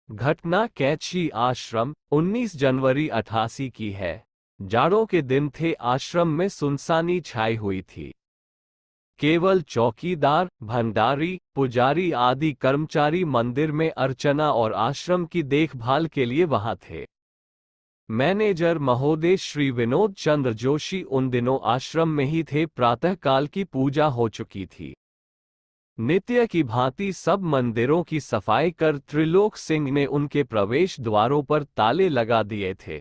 घटना कैची आश्रम 19 जनवरी 88 की है। जाड़ों के दिन थे, आश्रम में सुनसानी छाई हुई थी। केवल चौकीदार, भंडारी, पुजारी आदि कर्मचारी मंदिर में अर्चना और आश्रम की देखभाल के लिए वहां थे। मैनेजर महोदय श्री विनोद चंद्र जोशी उन दिनों आश्रम में ही थे। प्रातःकाल की पूजा हो चुकी थी। नित्य की भांति सब मंदिरों की सफाई कर त्रिलोक सिंह ने उनके प्रवेश द्वारों पर ताले लगा दिए थे।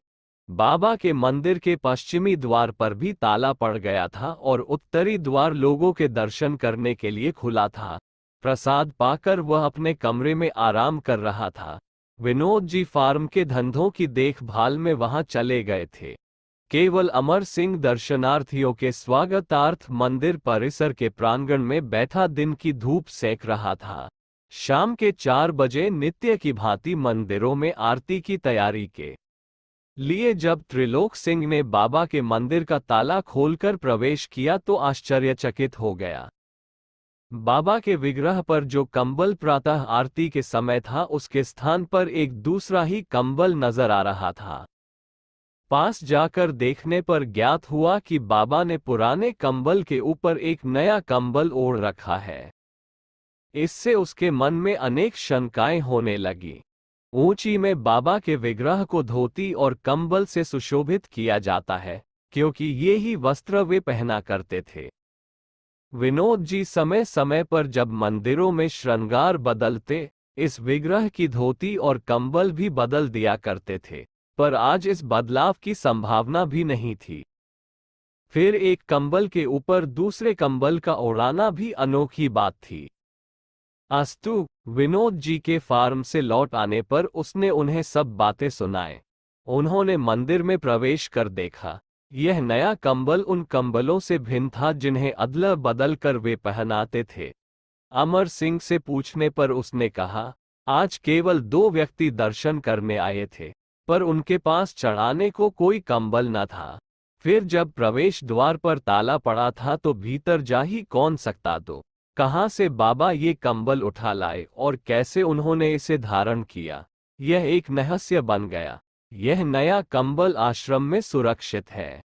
बाबा के मंदिर के पश्चिमी द्वार पर भी ताला पड़ गया था और उत्तरी द्वार लोगों के दर्शन करने के लिए खुला था। प्रसाद पाकर वह अपने कमरे में आराम कर रहा था। विनोद जी फार्म के धंधों की देखभाल में वहां चले गए थे। केवल अमर सिंह दर्शनार्थियों के स्वागतार्थ मंदिर परिसर के प्रांगण में बैठा दिन की धूप सेक रहा था। शाम के 4 बजे नित्य की भांति मंदिरों में आरती की तैयारी के लिए जब त्रिलोक सिंह ने बाबा के मंदिर का ताला खोलकर प्रवेश किया तो आश्चर्यचकित हो गया। बाबा के विग्रह पर जो कंबल प्रातः आरती के समय था, उसके स्थान पर एक दूसरा ही कंबल नजर आ रहा था। पास जाकर देखने पर ज्ञात हुआ कि बाबा ने पुराने कंबल के ऊपर एक नया कंबल ओढ़ रखा है। इससे उसके मन में अनेक शंकाएं होने लगी। ऊंची में बाबा के विग्रह को धोती और कंबल से सुशोभित किया जाता है, क्योंकि ये ही वस्त्र वे पहना करते थे। विनोद जी समय समय पर जब मंदिरों में श्रृंगार बदलते, इस विग्रह की धोती और कंबल भी बदल दिया करते थे, पर आज इस बदलाव की संभावना भी नहीं थी। फिर एक कंबल के ऊपर दूसरे कंबल का ओढ़ाना भी अनोखी बात थी। अस्तु, विनोद जी के फार्म से लौट आने पर उसने उन्हें सब बातें सुनाए। उन्होंने मंदिर में प्रवेश कर देखा। यह नया कंबल उन कंबलों से भिन्न था जिन्हें अदला बदल कर वे पहनाते थे। अमर सिंह से पूछने पर उसने कहा, आज केवल 2 व्यक्ति दर्शन करने आए थे, पर उनके पास चढ़ाने को कोई कंबल न था। फिर जब प्रवेश द्वार पर ताला पड़ा था तो भीतर जा ही कौन सकता, तो कहां से बाबा ये कंबल उठा लाए और कैसे उन्होंने इसे धारण किया, यह एक रहस्य बन गया। यह नया कंबल आश्रम में सुरक्षित है।